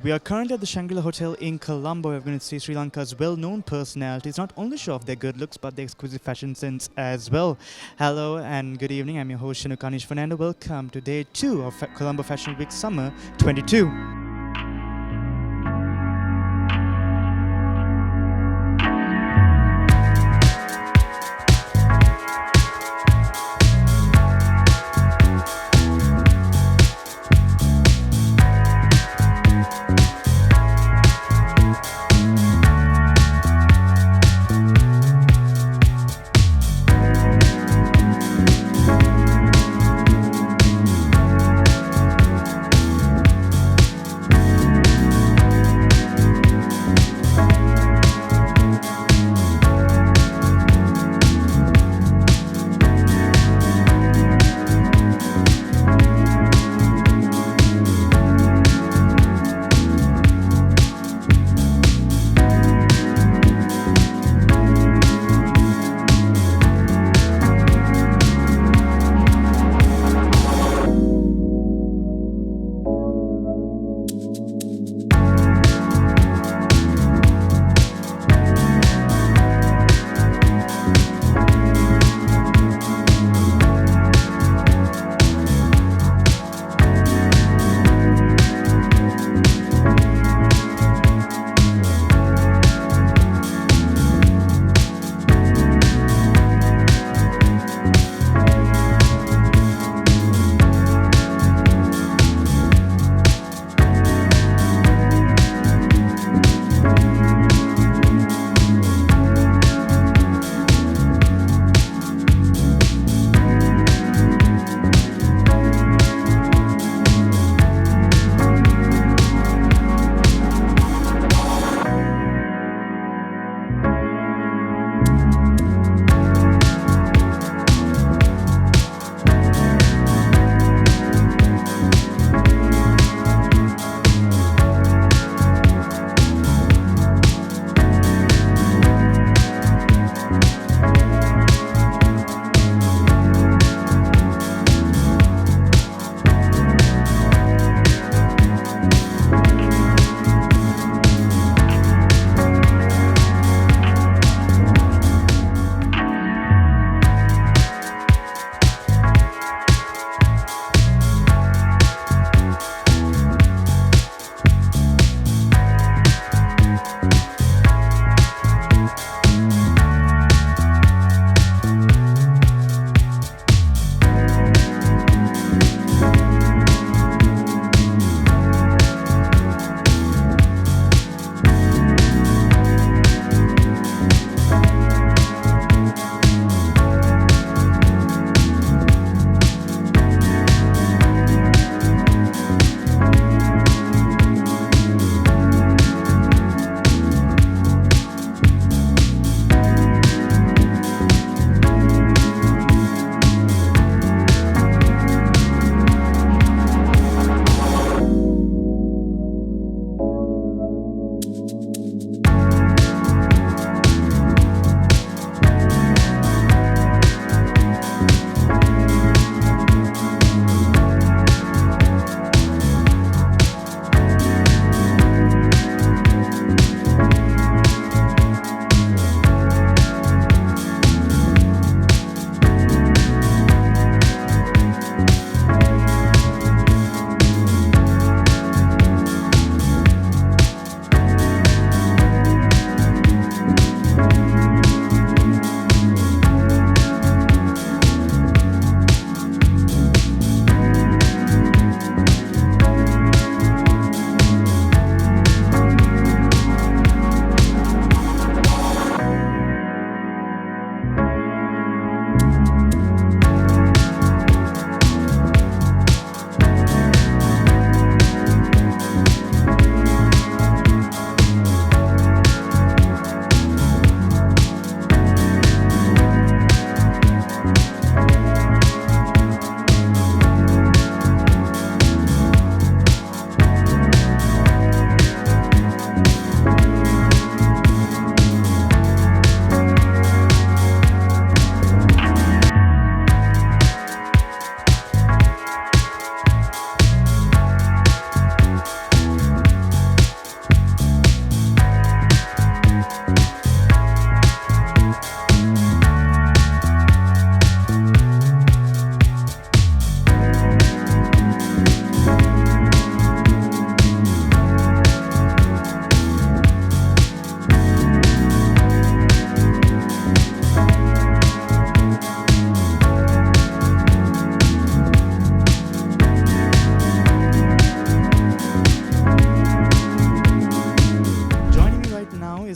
We are currently at the Shangri-La Hotel in Colombo. We're going to see Sri Lanka's well-known personalities not only show off their good looks but their exquisite fashion sense as well. Hello and good evening. I'm your host Shanukanish Fernando. Welcome to day 2 of Colombo Fashion Week Summer 22.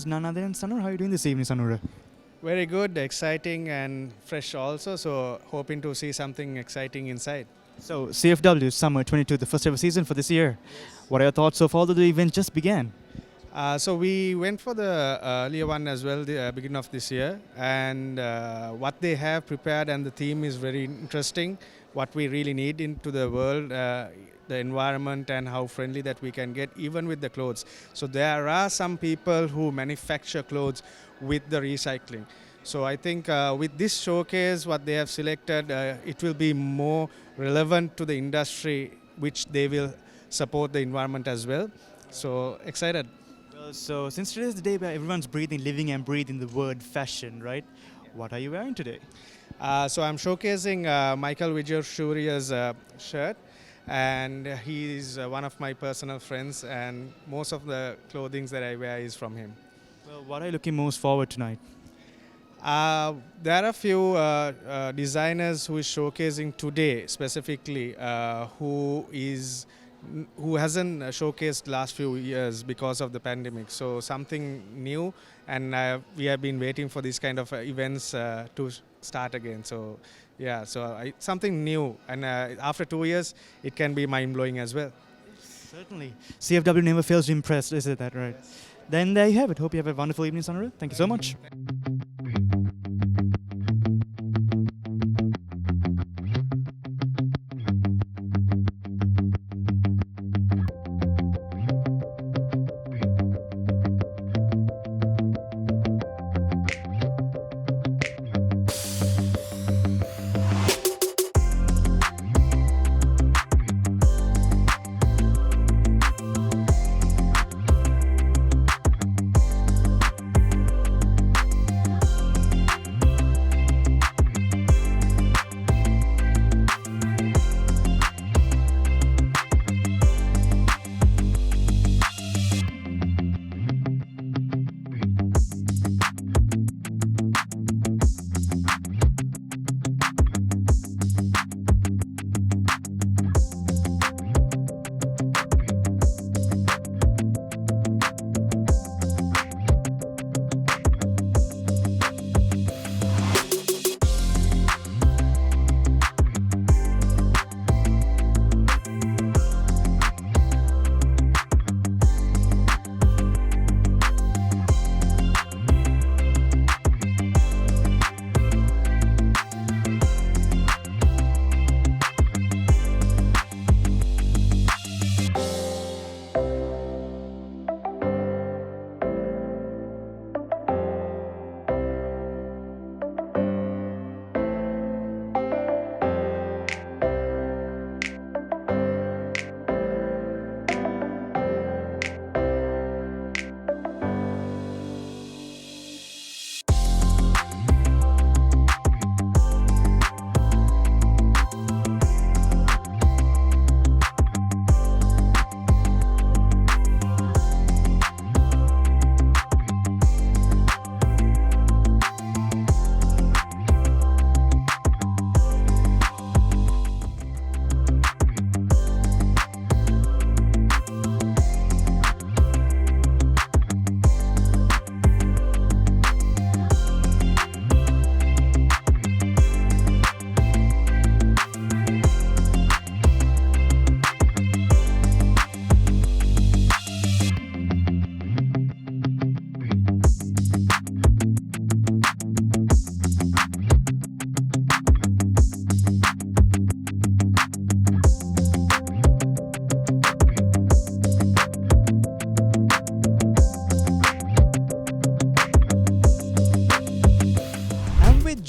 none other than Sanur. How are you doing this evening, Sanur? Very good, exciting and fresh also. So hoping to see something exciting inside. So, CFW Summer 22, the first ever season for this year. What are your thoughts so far, although the event just began? So we went for the earlier one as well, the beginning of this year, and what they have prepared and the theme is very interesting. What we really need into the world, the environment, and how friendly that we can get, even with the clothes. So there are some people who manufacture clothes with the recycling. So I think with this showcase, what they have selected, it will be more relevant to the industry, which they will support the environment as well. So excited. So, since today is the day where everyone's living and breathing the word fashion, right? What are you wearing today? So I'm showcasing Michael Vijay Shuria's shirt, and he is one of my personal friends, and most of the clothing that I wear is from him. Well, what are you looking most forward tonight? There are a few designers who is showcasing today specifically who hasn't showcased last few years because of the pandemic. So something new, and we have been waiting for these kind of events to start again. So yeah, so something new, and after 2 years, it can be mind blowing as well. Certainly. CFW never fails to impress, is it that right? Yes. Then there you have it. Hope you have a wonderful evening, Sanura. Thank you so much.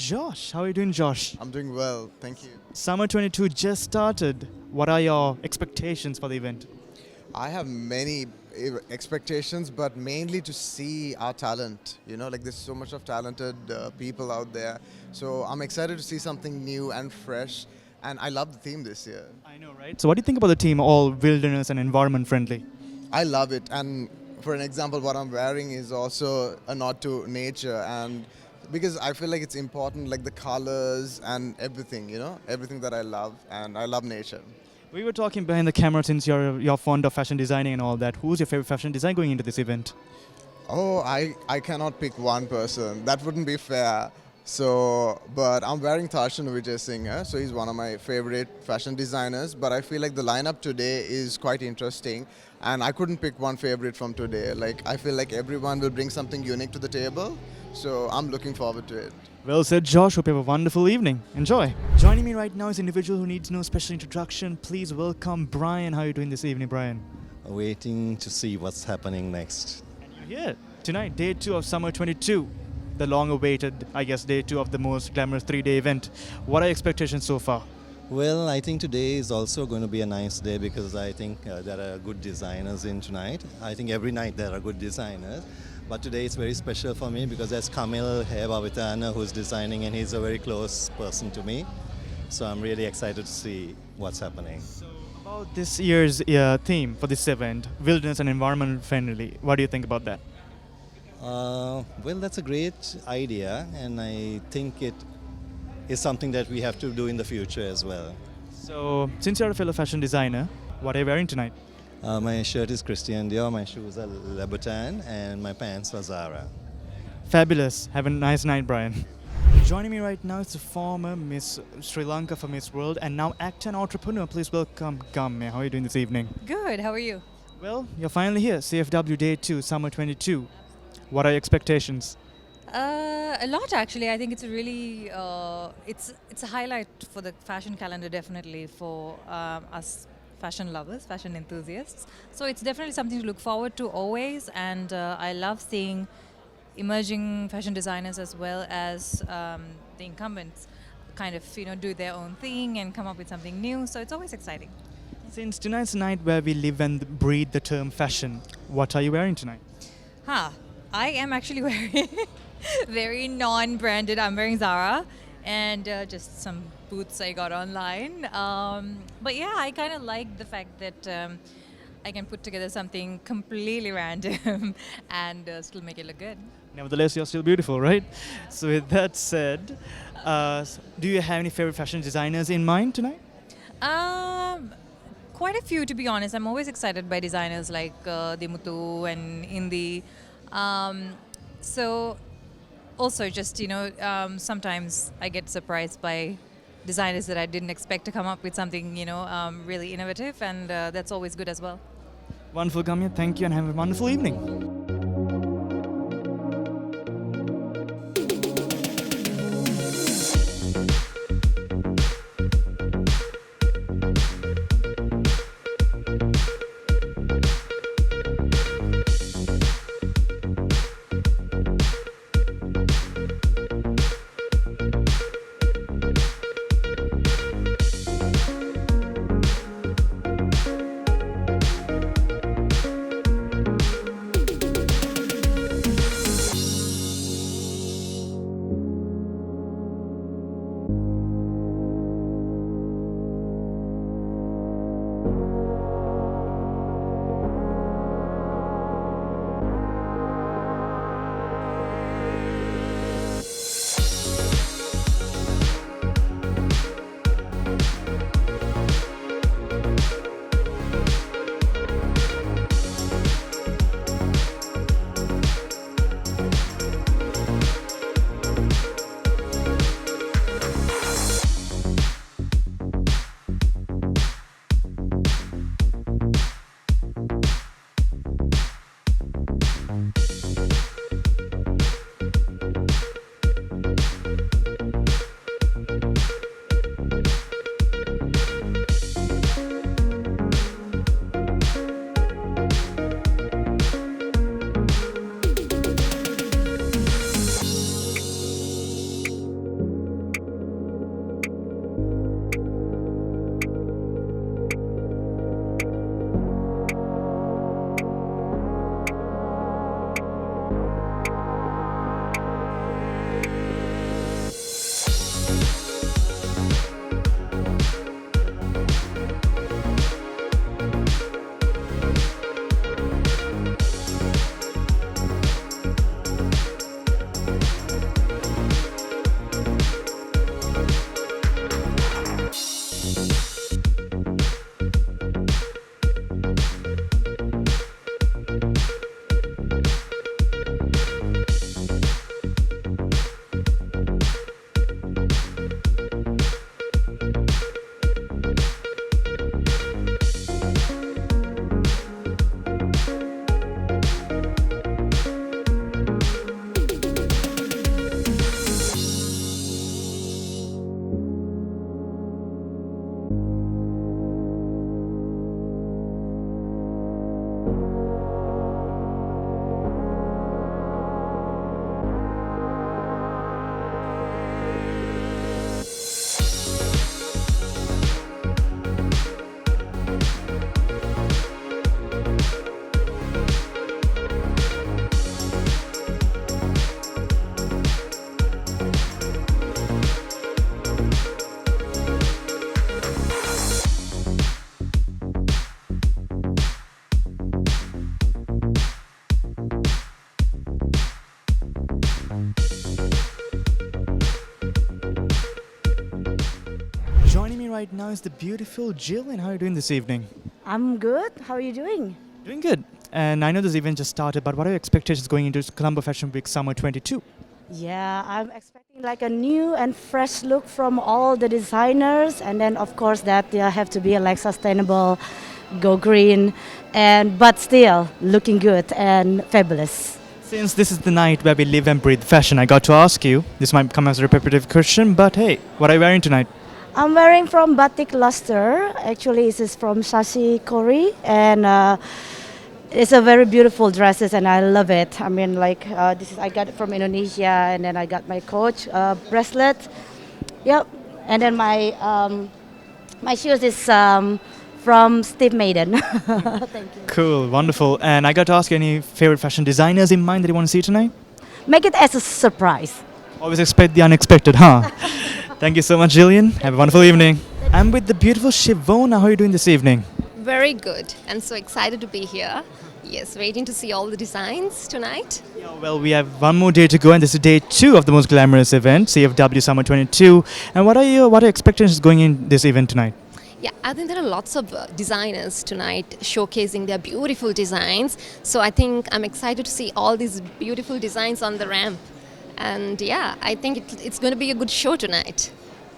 Josh. How are you doing, Josh? I'm doing well, thank you. Summer 22 just started. What are your expectations for the event? I have many expectations, but mainly to see our talent. You know, like there's so much of talented people out there. So I'm excited to see something new and fresh. And I love the theme this year. I know, right? So what do you think about the theme, all wilderness and environment friendly? I love it. And for an example, what I'm wearing is also a nod to nature. And because I feel like it's important, like the colors and everything, you know, everything that I love. And I love nature. We were talking behind the camera, since you're fond of fashion designing and all that. Who's your favorite fashion designer going into this event? Oh, I cannot pick one person. That wouldn't be fair. So, but I'm wearing Tarshan Vijay Singh, so he's one of my favorite fashion designers. But I feel like the lineup today is quite interesting, and I couldn't pick one favorite from today. Like, I feel like everyone will bring something unique to the table, so I'm looking forward to it. Well said, Josh. Hope you have a wonderful evening. Enjoy. Joining me right now is an individual who needs no special introduction. Please welcome Brian. How are you doing this evening, Brian? Waiting to see what's happening next. And you're here tonight, day 2 of Summer 22. The long-awaited, I guess, day 2 of the most glamorous 3-day event. What are your expectations so far? Well, I think today is also going to be a nice day because I think there are good designers in tonight. I think every night there are good designers. But today it's very special for me because there's Kamil Hebavitana who's designing and he's a very close person to me. So I'm really excited to see what's happening. About this year's theme for this event, wilderness and environment friendly. What do you think about that? Well, that's a great idea, and I think it is something that we have to do in the future as well. So, since you're a fellow fashion designer, what are you wearing tonight? My shirt is Christian Dior, my shoes are Louboutin, and my pants are Zara. Fabulous. Have a nice night, Brian. Joining me right now is the former Miss Sri Lanka for Miss World and now actor and entrepreneur. Please welcome Gamme. How are you doing this evening? Good, how are you? Well, you're finally here. CFW Day 2, Summer 22. What are your expectations? A lot actually. I think it's a really it's a highlight for the fashion calendar, definitely for us fashion lovers, fashion enthusiasts. So it's definitely something to look forward to always, and I love seeing emerging fashion designers as well as the incumbents kind of do their own thing and come up with something new. So it's always exciting. Since tonight's the night where we live and breathe the term fashion, what are you wearing tonight? I am actually wearing very non-branded. I'm wearing Zara and just some boots I got online. But yeah, I kind of like the fact that I can put together something completely random and still make it look good. Nevertheless, you're still beautiful, right? So with that said, do you have any favorite fashion designers in mind tonight? Quite a few, to be honest. I'm always excited by designers like Dimutu and Indi. So also just, sometimes I get surprised by designers that I didn't expect to come up with something, really innovative, and that's always good as well. Wonderful, Gamya. Thank you and have a wonderful evening. right now is the beautiful Jill. And how are you doing this evening? I'm good. How are you doing? Doing good. And I know this event just started, but what are your expectations going into Colombo Fashion Week Summer 22? Yeah, I'm expecting like a new and fresh look from all the designers, and then of course that they have to be like sustainable, go green, and but still looking good and fabulous. Since this is the night where we live and breathe fashion, I got to ask you, this might come as a repetitive question, but hey, what are you wearing tonight? I'm wearing from Batik Luster. Actually, this is from Sashi Kori, and it's a very beautiful dresses, and I love it. I mean, like this is I got it from Indonesia, and then I got my Coach bracelet. Yep, and then my shoes is from Steve Maiden. Thank you. Cool, wonderful. And I got to ask you, any favorite fashion designers in mind that you want to see tonight? Make it as a surprise. Always expect the unexpected, huh? Thank you so much, Jillian. Have a wonderful evening. I'm with the beautiful Shivona. How are you doing this evening? Very good, and so excited to be here. Yes, waiting to see all the designs tonight. Yeah, well, we have one more day to go, and this is day 2 of the most glamorous event, CFW Summer 22. And what are your expectations going in this event tonight? Yeah, I think there are lots of designers tonight showcasing their beautiful designs. So I think I'm excited to see all these beautiful designs on the ramp. And yeah, I think it's going to be a good show tonight.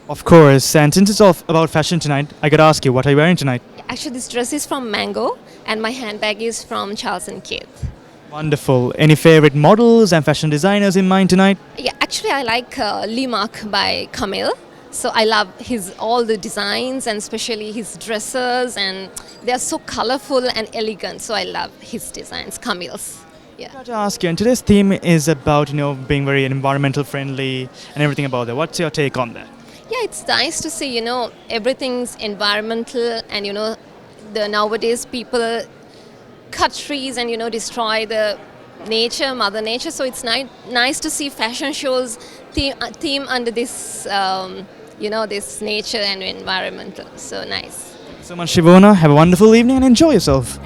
Of course, and since it's all about fashion tonight, I gotta ask you, what are you wearing tonight? Actually, this dress is from Mango, and my handbag is from Charles & Keith. Wonderful. Any favorite models and fashion designers in mind tonight? Yeah, actually, I like Lee Mark by Camille. So I love his all the designs, and especially his dresses, and they are so colorful and elegant. So I love his designs, Camille's. I gotta ask you, and today's theme is about, being very environmental friendly and everything about that. What's your take on that? Yeah, it's nice to see, everything's environmental, and, the nowadays people cut trees and, destroy the nature, Mother Nature. So it's nice to see fashion shows theme under this, this nature and environmental. So nice. Thank you so much, Shivona. Have a wonderful evening and enjoy yourself.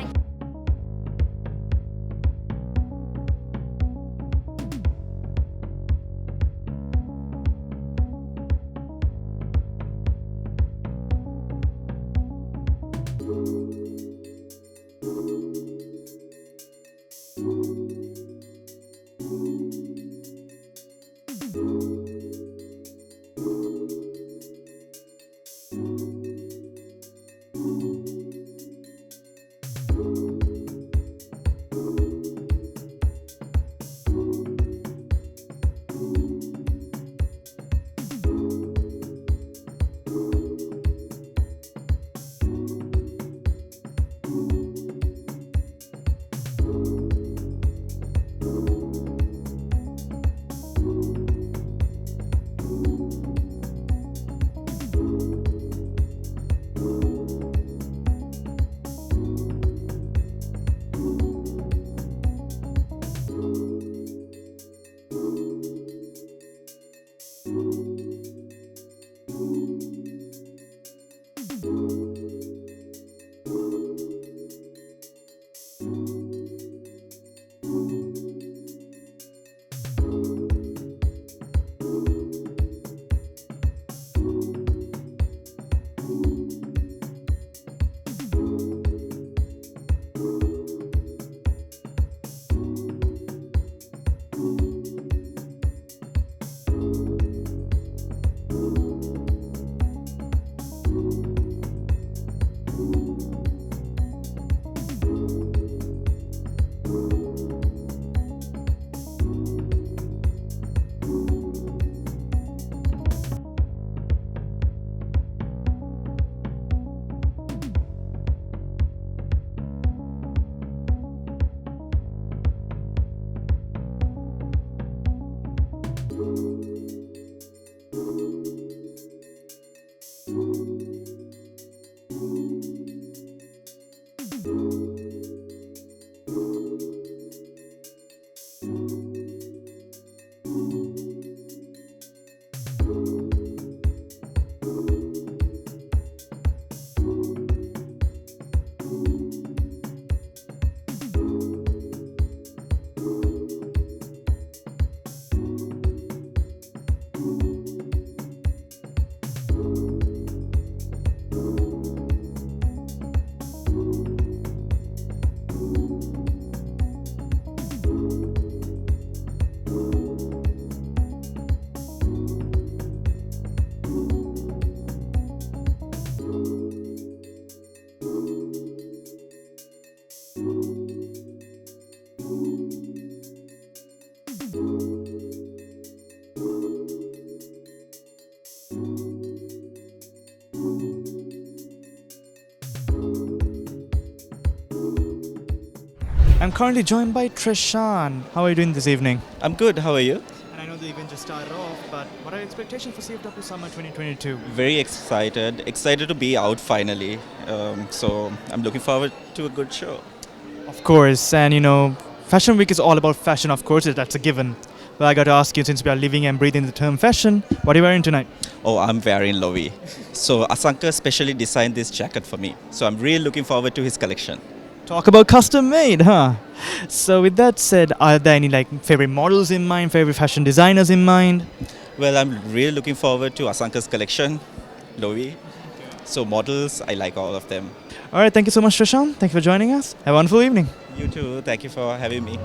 I'm currently joined by Trishan. How are you doing this evening? I'm good. How are you? And I know the event just started off, but what are your expectations for CFW Summer 2022? Very excited. Excited to be out finally. So I'm looking forward to a good show. Of course, and Fashion Week is all about fashion, of course, that's a given. But I got to ask you, since we are living and breathing the term fashion, what are you wearing tonight? Oh, I'm wearing Lovi. So Asanka specially designed this jacket for me. So I'm really looking forward to his collection. Talk about custom made, huh? So with that said, are there any favorite models in mind, favorite fashion designers in mind? Well, I'm really looking forward to Asanka's collection, Lovi. So models, I like all of them. All right, thank you so much, Trishan. Thank you for joining us. Have a wonderful evening. You too. Thank you for having me.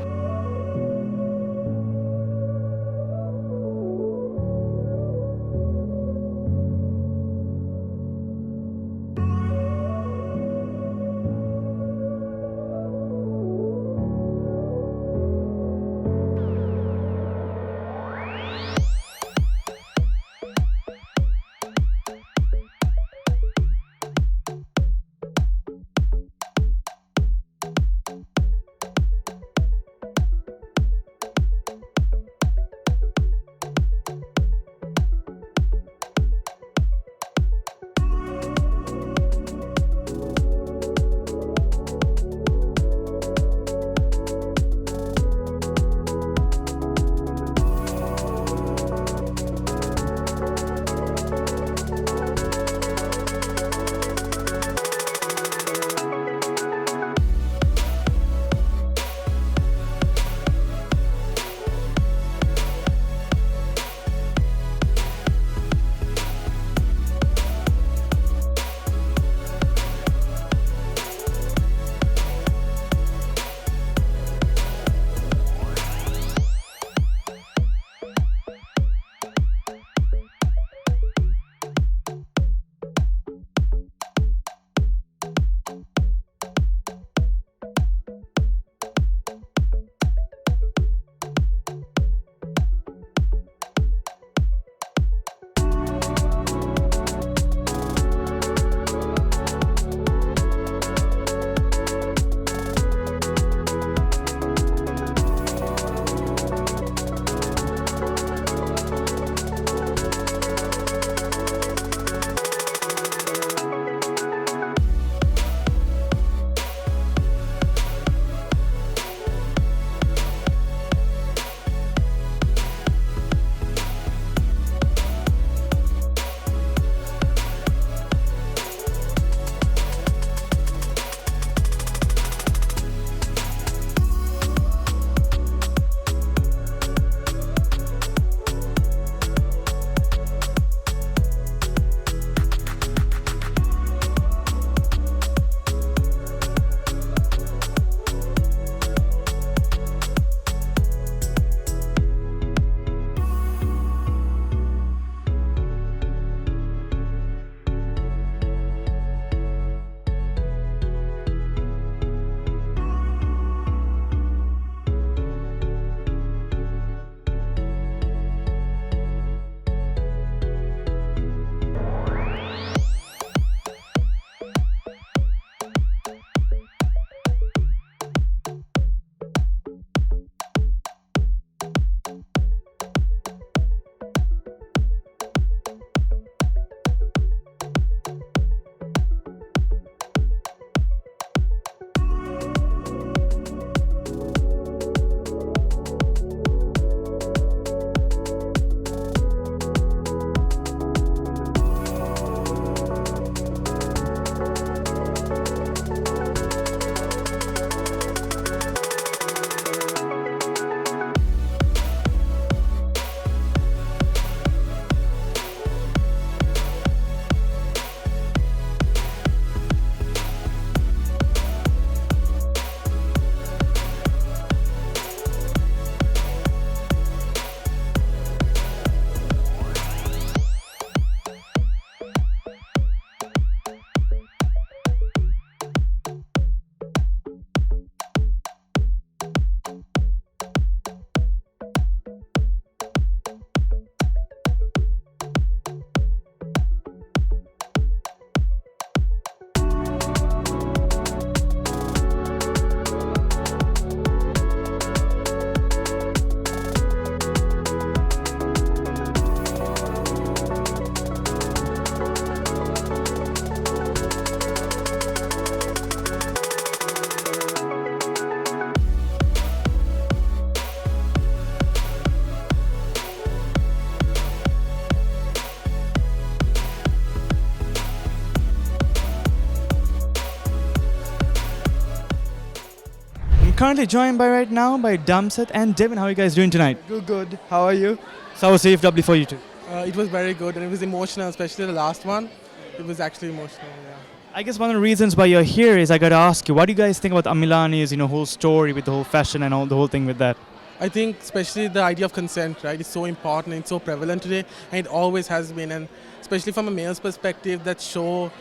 currently joined by right now by Damset and Devin. How are you guys doing tonight? Good. How are you? So how was CFW for you two? It was very good and it was emotional, especially the last one. It was actually emotional, yeah. I guess one of the reasons why you're here is I got to ask you, what do you guys think about Amilani's, whole story with the whole fashion and all the whole thing with that? I think especially the idea of consent, right, is so important and so prevalent today, and it always has been. And especially from a male's perspective, that show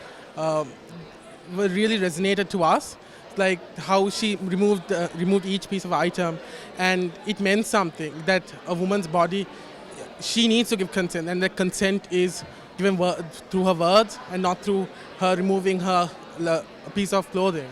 really resonated to us. Like how she removed each piece of item, and it meant something that a woman's body, she needs to give consent, and that consent is given through her words and not through her removing a piece of clothing.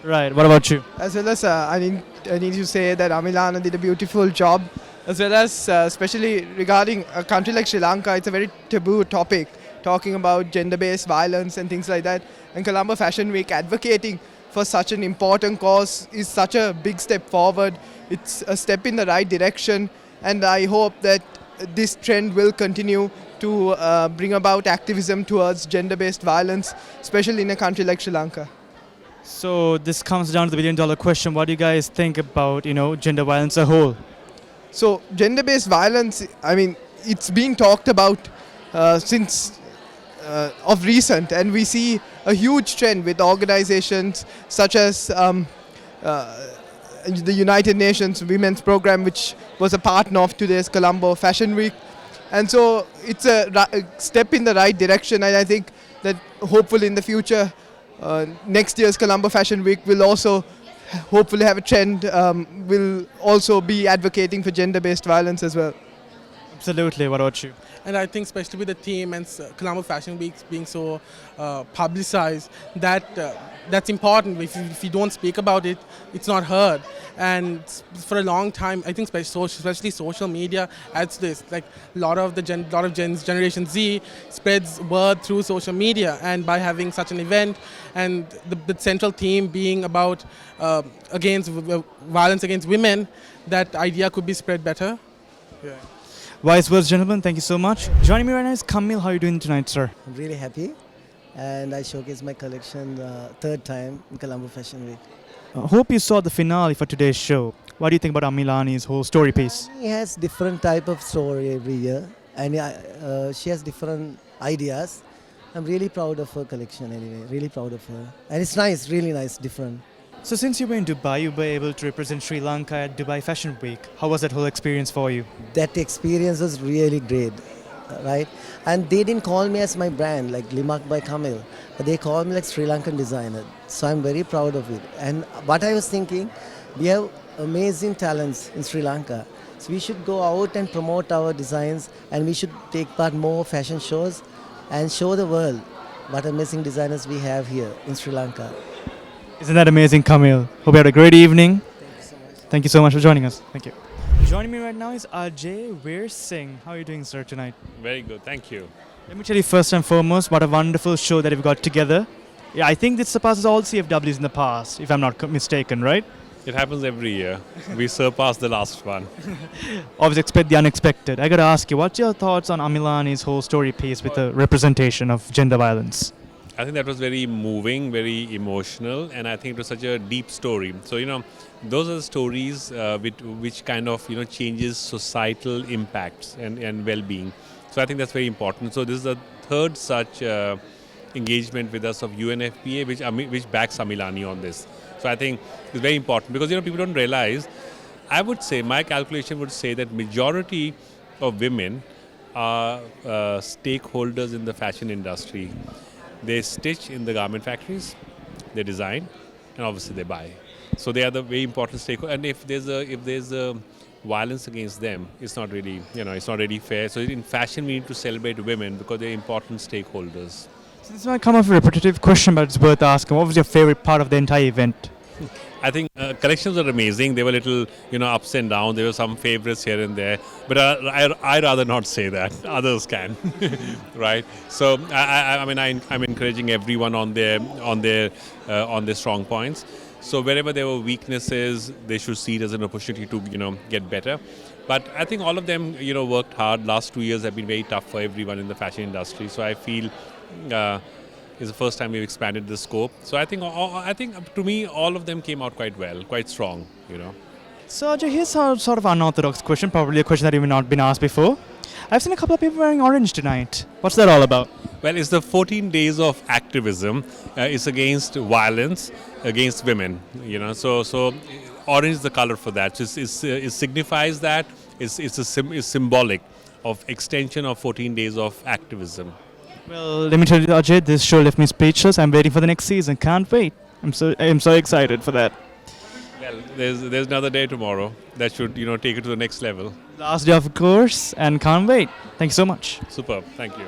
Right. What about you? As well as I need to say that Amilana did a beautiful job, as well as especially regarding a country like Sri Lanka. It's a very taboo topic, talking about gender-based violence and things like that. And Colombo Fashion Week advocating for such an important cause is such a big step forward. It's a step in the right direction, and I hope that this trend will continue to bring about activism towards gender-based violence, especially in a country like Sri Lanka. So this comes down to the billion-dollar question. What do you guys think about, gender violence as a whole? So gender-based violence, I mean, it's been talked about since of recent, and we see a huge trend with organizations such as the United Nations Women's Program, which was a partner of today's Colombo Fashion Week. And so it's a step in the right direction, and I think that hopefully in the future, next year's Colombo Fashion Week will also hopefully have a trend, will also be advocating for gender-based violence as well. Absolutely. What about you? And I think especially with the theme and Colombo Fashion Week being so publicized, that's important. If you don't speak about it, it's not heard. And for a long time, I think especially social media adds to this. Like a lot of Generation Z spreads word through social media, and by having such an event and the central theme being about against violence against women, that idea could be spread better. Yeah. Wise words, gentlemen. Thank you so much. Joining me right now is Kamil. How are you doing tonight, sir? I'm really happy, and I showcased my collection third time in Colombo Fashion Week. Hope you saw the finale for today's show. What do you think about Amilani's whole story piece? He has different type of story every year, and she has different ideas. I'm really proud of her collection anyway, really proud of her. And it's nice, really nice, different. So since you were in Dubai, you were able to represent Sri Lanka at Dubai Fashion Week. How was that whole experience for you? That experience was really great, right? And they didn't call me as my brand, like Limak by Kamil, but they called me like Sri Lankan designer. So I'm very proud of it. And what I was thinking, we have amazing talents in Sri Lanka. So we should go out and promote our designs, and we should take part more fashion shows and show the world what amazing designers we have here in Sri Lanka. Isn't that amazing, Kamil? Hope you had a great evening. Thank you so much. Thank you so much for joining us. Thank you. Joining me right now is Ajay Veer Singh. How are you doing, sir, tonight? Very good, thank you. Let me tell you first and foremost, what a wonderful show that we've got together. Yeah, I think this surpasses all CFWs in the past, if I'm not mistaken, right? It happens every year. We surpassed the last one. Always expect the unexpected. I gotta ask you, what's your thoughts on Amilani's whole story piece with the representation of gender violence? I think that was very moving, very emotional, and I think it was such a deep story. So, those are the stories which kind of, changes societal impacts and well-being. So I think that's very important. So this is the third such engagement with us of UNFPA, which backs Amilani on this. So I think it's very important because, people don't realize, I would say, my calculation would say that majority of women are stakeholders in the fashion industry. They stitch in the garment factories, they design, and obviously they buy. So they are the very important stakeholders. And if there's a violence against them, it's not really, it's not really fair. So in fashion, we need to celebrate women because they're important stakeholders. So this might come off a repetitive question, but it's worth asking. What was your favorite part of the entire event? I think collections were amazing. They were little, ups and downs. There were some favorites here and there. But I'd rather not say that. Others can, right? So I'm encouraging everyone on their strong points. So wherever there were weaknesses, they should see it as an opportunity to, get better. But I think all of them, worked hard. Last 2 years have been very tough for everyone in the fashion industry. So I feel It's the first time we've expanded the scope. So I think to me all of them came out quite well, quite strong. So Ajay, here's a sort of unorthodox question, probably a question that you've not been asked before. I've seen a couple of people wearing orange tonight. What's that all about? Well, it's the 14 days of activism. It's against violence against women. So orange is the color for that. So it signifies that. It's symbolic of extension of 14 days of activism. Well, let me tell you, Ajay, this show left me speechless. I'm waiting for the next season. Can't wait. I'm so excited for that. Well, there's another day tomorrow that should take it to the next level. Last day, of course, and can't wait. Thank you so much. Superb. Thank you.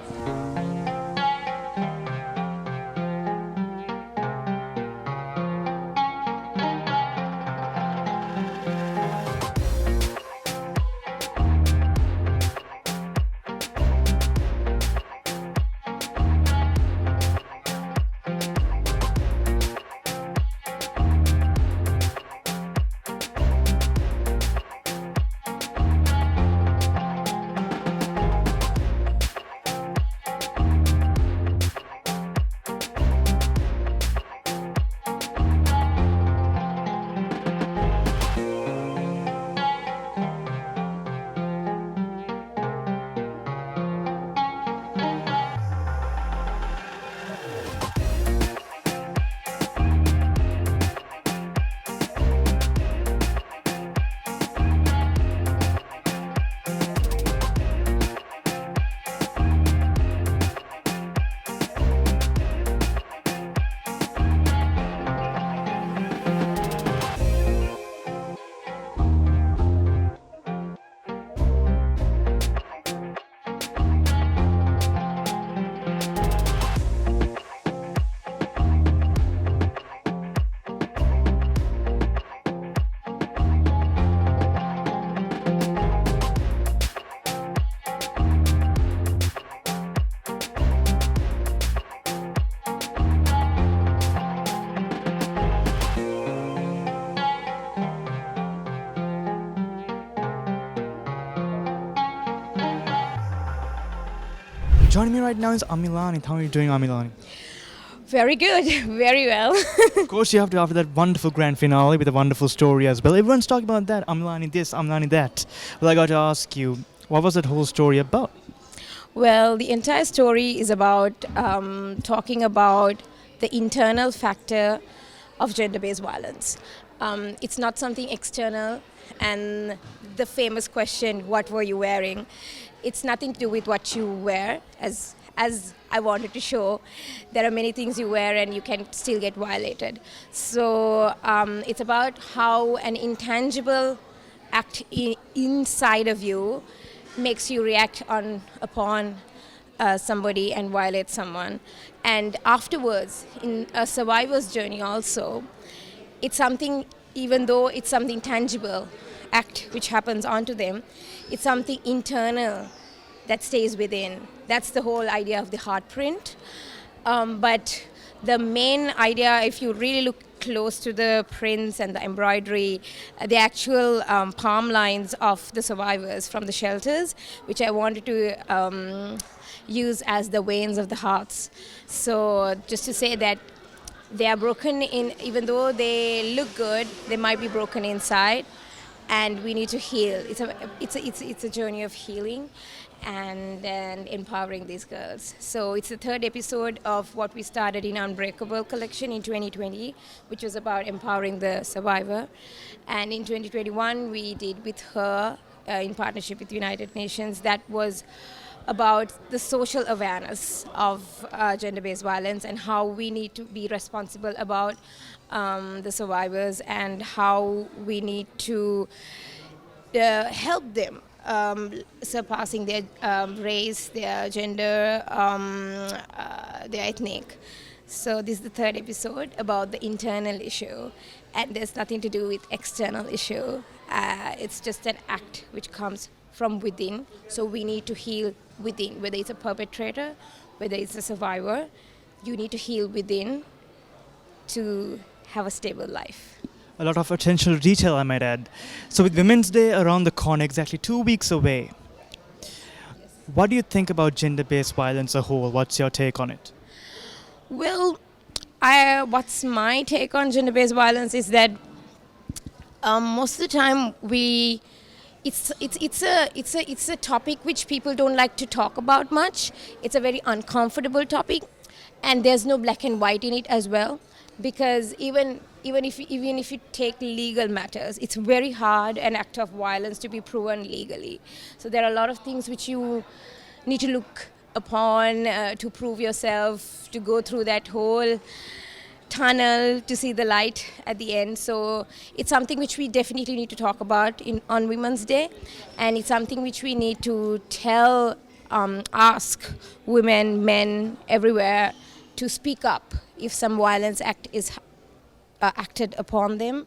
Joining me right now is Amilani. How are you doing, Amilani? Very good, very well. Of course, you have to after that wonderful grand finale with a wonderful story as well. Everyone's talking about that, Amilani this, Amilani that. Well, I got to ask you, what was that whole story about? Well, the entire story is about talking about the internal factor of gender-based violence. It's not something external, and the famous question, what were you wearing? It's nothing to do with what you wear, as I wanted to show. There are many things you wear and you can still get violated. So it's about how an intangible act inside of you makes you react upon somebody and violate someone. And afterwards, in a survivor's journey also, it's something, even though it's something tangible, act which happens onto them, it's something internal that stays within. That's the whole idea of the heart print. But the main idea, if you really look close to the prints and the embroidery, the actual palm lines of the survivors from the shelters, which I wanted to use as the veins of the hearts. So just to say that they are broken in, even though they look good, they might be broken inside, and we need to heal. It's a journey of healing and empowering these girls. So it's the third episode of what we started in Unbreakable collection in 2020, which was about empowering the survivor. And in 2021, we did with her, in partnership with United Nations, that was about the social awareness of gender-based violence and how we need to be responsible about the survivors and how we need to help them surpassing their race, their gender, their ethnic. So this is the third episode about the internal issue, and there's nothing to do with external issue. It's just an act which comes from within. So we need to heal within, whether it's a perpetrator, whether it's a survivor. You need to heal within to have a stable life. A lot of attention to detail, I might add. So with Women's Day around the corner, exactly 2 weeks away, what do you think about gender-based violence as a whole? What's your take on it? Well, what's my take on gender-based violence is that most of the time it's a topic which people don't like to talk about much. It's a very uncomfortable topic, and there's no black and white in it as well, because even if you take legal matters, it's very hard an act of violence to be proven legally. So there are a lot of things which you need to look upon to prove yourself, to go through that whole tunnel to see the light at the end. So it's something which we definitely need to talk about on Women's Day, and it's something which we need to ask women, men, everywhere to speak up if some violence act is acted upon them,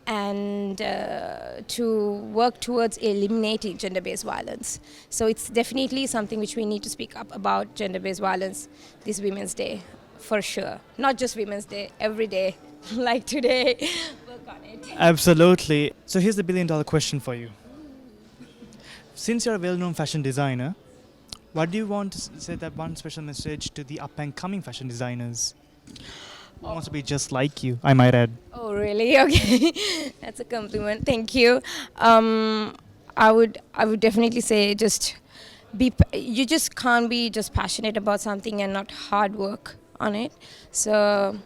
and to work towards eliminating gender-based violence. So it's definitely something which we need to speak up about, gender-based violence, this Women's Day, for sure. Not just Women's Day, every day, like today. Work on it. Absolutely. So here's the billion-dollar question for you. Since you're a well-known fashion designer, what do you want to say that one special message to the up-and-coming fashion designers who wants to be just like you, I might add? Oh, really? Okay. That's a compliment. Thank you. I would definitely say you just can't be just passionate about something and not hard work on it. So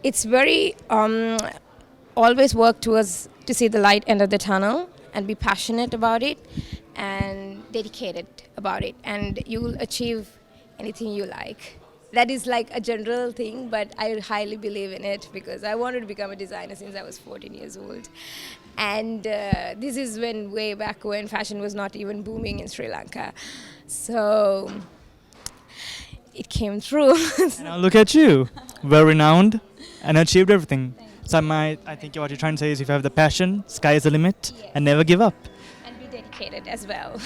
it's very always work towards to see the light end of the tunnel and be passionate about it and dedicated about it, and you will achieve anything you like. That is like a general thing, but I highly believe in it because I wanted to become a designer since I was 14 years old. And this is way back when fashion was not even booming in Sri Lanka. So it came true. Now look at you, well renowned and achieved everything. So I think what you're trying to say is if you have the passion, sky is the limit, and never give up. And be dedicated as well.